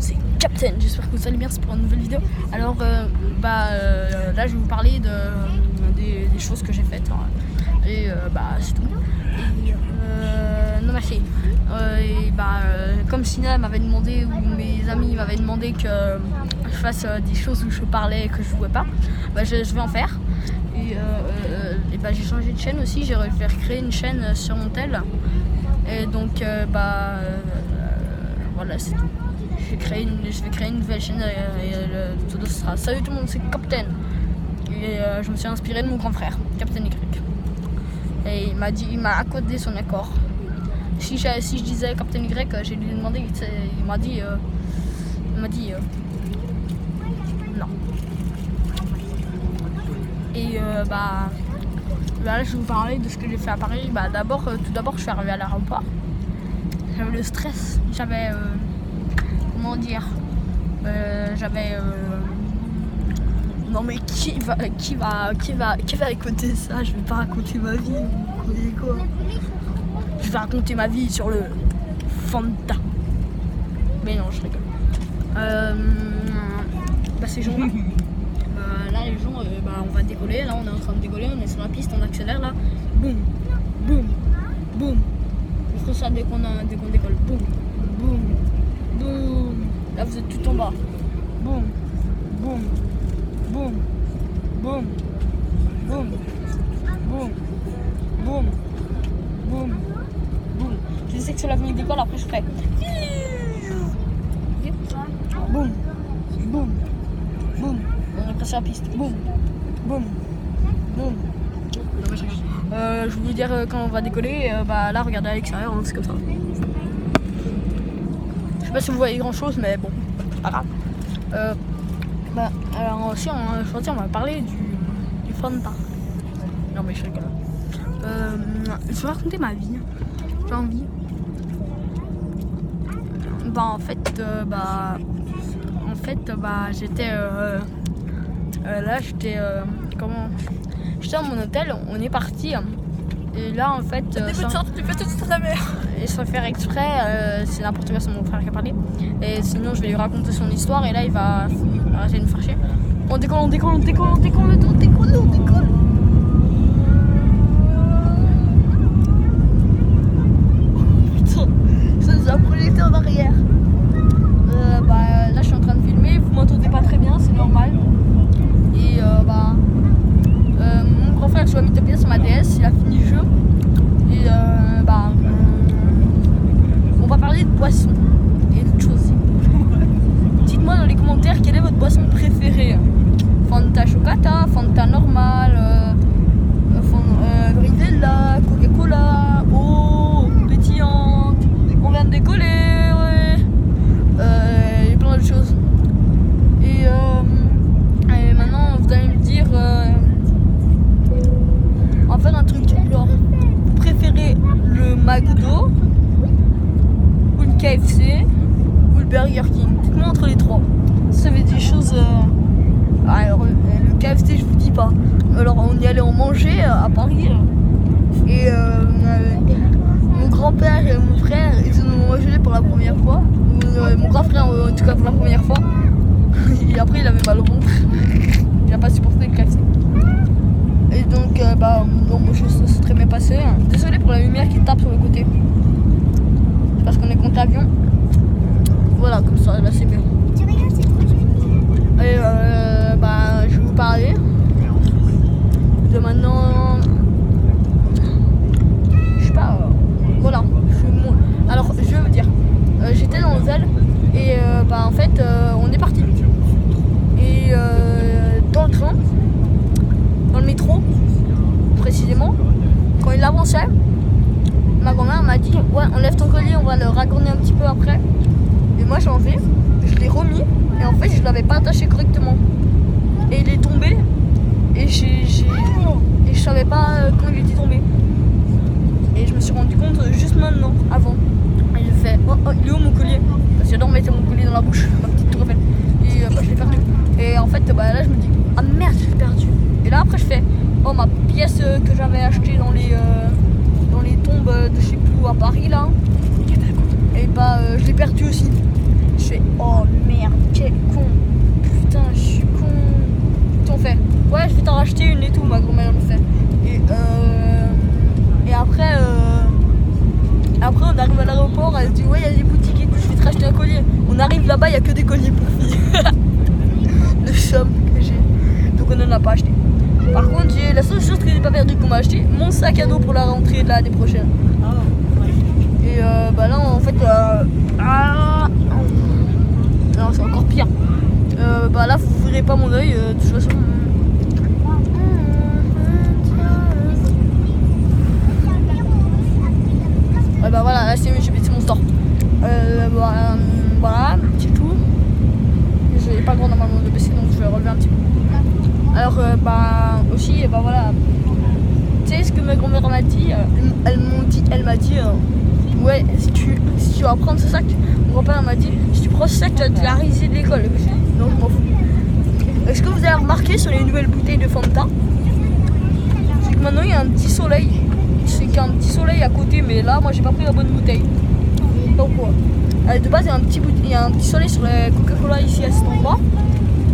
c'est Captain, j'espère que vous allez bien, c'est pour une nouvelle vidéo. Alors là je vais vous parler des choses que j'ai faites et c'est tout. Non merci. Comme Sina m'avait demandé, ou mes amis m'avaient demandé que je fasse des choses où je parlais et que je jouais pas, je vais en faire. Et j'ai changé de chaîne aussi, j'ai recréé une chaîne sur mon tel. Et donc voilà, c'est tout. Je vais créer une nouvelle chaîne et tout sera salut tout le monde, c'est Captain. Et je me suis inspiré de mon grand frère, Captain Y. Et il m'a accordé son accord. Si je disais Captain Y, j'ai lui demandé, il m'a dit non. Et là je vais vous parler de ce que j'ai fait à Paris. Tout d'abord je suis arrivé à l'aéroport. J'avais le stress, j'avais non mais qui va écouter ça? Je vais pas raconter ma vie, vous croyez quoi? Je vais raconter ma vie sur le Fanta. Mais non, je rigole. C'est jour là. Là les gens, on va décoller, là on est en train de décoller, on est sur la piste, on accélère là. Boum, boum, boum. On fera ça dès qu'on décolle. Boum, boum, boum. Là vous êtes tout en bas. Boum, boum, boum, boum, boum, boum, boum, boum, boum. Je sais que c'est l'avenue d'école, après je ferai. Boum, boum, boum. On est prêt sur la piste. Boum, boum, boum. Je vais vous dire quand on va décoller. Là, regardez à l'extérieur, c'est comme ça. Je sais pas si vous voyez grand chose, mais bon, c'est pas grave. Alors aussi, on va parler du Fanta. Non, mais je rigole. Je vais raconter ma vie. J'ai envie. J'étais j'étais dans mon hôtel, on est parti et là en fait tu fais tout sur ta mère. Et sans faire exprès, c'est n'importe quoi, c'est mon frère qui a parlé et sinon je vais lui raconter son histoire et là il va arrêter de me faire chier. On décolle. Putain, ça nous a projeté en arrière. Là je suis en train de filmer, vous m'entendez pas très bien, c'est normal. Et mon grand frère joue à Mythopia sur ma DS, il a fini le jeu. Et on va parler de boissons et d'autres choses. Dites-moi dans les commentaires quelle est votre boisson préférée. Fanta Chocata, Fanta normal, Bridella, Coca-Cola, eau pétillante, on vient de décoller, et plein de choses. Et maintenant vous allez me dire en fait un truc genre vous préférez le McDo ou le KFC ou le Burger King. Dites-moi entre les trois. Ça fait des choses alors le KFC je vous dis pas. Alors on y allait en manger à Paris et mon grand-père et mon frère ils en ont mangé pour la première fois. Mon grand frère en tout cas pour la première fois. Et après il avait mal au ventre. Il a pas supporté le KFC. Et donc ça s'est très bien passé. Désolé pour la lumière qui tape sur le côté. Parce qu'on est contre l'avion. Voilà, comme ça là c'est bien. Et je vais vous parler de maintenant. Je sais pas. Voilà. Alors je vais vous dire. J'étais dans l'hôtel et en fait on est parti. Et dans le train, dans le métro précisément, quand il avançait, ma grand-mère m'a dit ouais enlève ton collier, on va le raccorder un petit peu après. Et moi j'ai enlevé, je l'ai remis et en fait je l'avais pas attaché correctement. Et il est tombé et je savais pas quand il était tombé. Et je me suis rendu compte juste maintenant, avant. Et j'ai fait oh il est où mon collier? Parce que j'adore mettre mon collier dans la bouche, ma petite tour Eiffel. Et je l'ai perdu. Et en fait là je me dis ah merde je l'ai perdu. Et là après je fais oh ma pièce que j'avais achetée dans les tombes de je sais plus où à Paris là. Et je l'ai perdu aussi. Je fais oh elle dit ouais, il y a des boutiques et tout, je vais te racheter un collier. On arrive là-bas, il n'y a que des colliers pour filles. Le somme que j'ai. Donc on n'en a pas acheté. Par contre, la seule chose que j'ai pas perdu qu'on m'a acheté, mon sac à dos pour la rentrée de l'année prochaine. Et bah là en fait non, c'est encore pire. Bah là vous verrez pas mon œil de toute façon. Ouais bah voilà, là j'ai baissé mon store. Voilà, c'est tout. J'ai pas le droit normalement de baisser, donc je vais relever un petit peu. Alors bah aussi bah voilà. Tu sais ce que ma grand-mère m'a dit, elle m'a dit ouais, si tu vas prendre ce sac, mon grand-père m'a dit, si tu prends ce sac, tu vas te la riser de l'école. Donc je m'en fous. Est-ce que vous avez remarqué sur les nouvelles bouteilles de Fanta, c'est que maintenant il y a un petit soleil. C'est qu'il y a un petit soleil à côté, mais là moi j'ai pas pris la bonne bouteille. Donc quoi. De base il y a un petit soleil sur la Coca-Cola ici à cet endroit.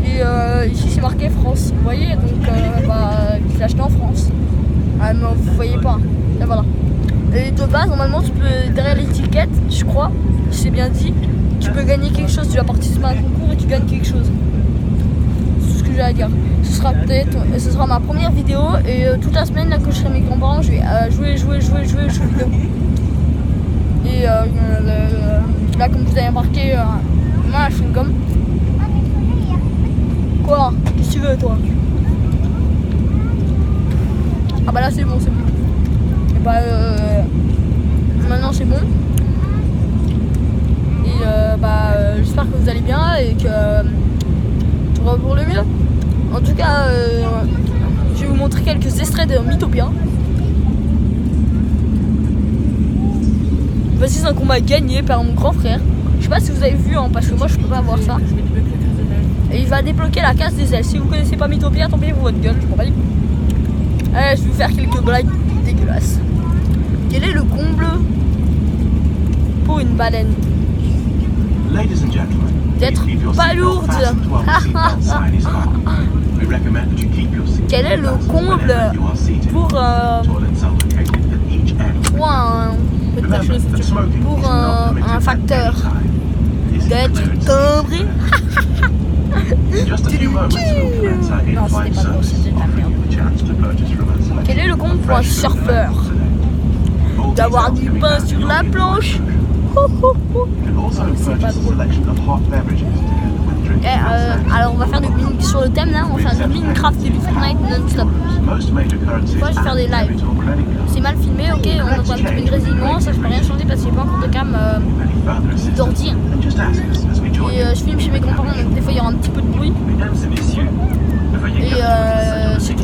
Et ici c'est marqué France. Vous voyez, donc bah je l'ai acheté en France. Ah mais vous voyez pas. Et voilà. Et de base, normalement, tu peux, derrière l'étiquette, je crois, c'est bien dit, tu peux gagner quelque chose. Tu vas participer à un concours et tu gagnes quelque chose. C'est ce que j'ai à dire. Ce sera ma première vidéo et toute la semaine là que je serai mes grands-parents, je vais jouer vidéo. Et là, comme vous avez remarqué, moi, je suis une gomme. Quoi? Qu'est-ce que tu veux, toi? Ah bah là, c'est bon, c'est bon. Bah maintenant c'est bon et j'espère que vous allez bien et que tout va pour le mieux. En tout cas je vais vous montrer quelques extraits de Mythopia. Voici c'est un combat gagné par mon grand frère. Je sais pas si vous avez vu parce que moi je peux pas voir ça. Et il va débloquer la case des ailes. Si vous connaissez pas Mythopia, tant pis pour votre gueule, je m'en bats les couilles. Allez, je vais vous faire quelques blagues dégueulasses. Quel est le comble pour une baleine? D'être pas lourde. Quel est le comble pour un facteur? D'être timbré. Non, c'était pas bon, c'était de la merde. Quel est le comble pour un surfeur? D'avoir du pain sur la planche. C'est pas drôle. Alors on va faire du sur le thème là, on va faire du Minecraft et du Fortnite non-stop. Moi je vais faire des lives. C'est mal filmé, ok, on entend un petit peu de grésillement, ça je peux rien changer parce que j'ai pas encore de cam d'ordi. Et je filme chez mes grands-parents, donc des fois il y aura un petit peu de bruit. Et c'est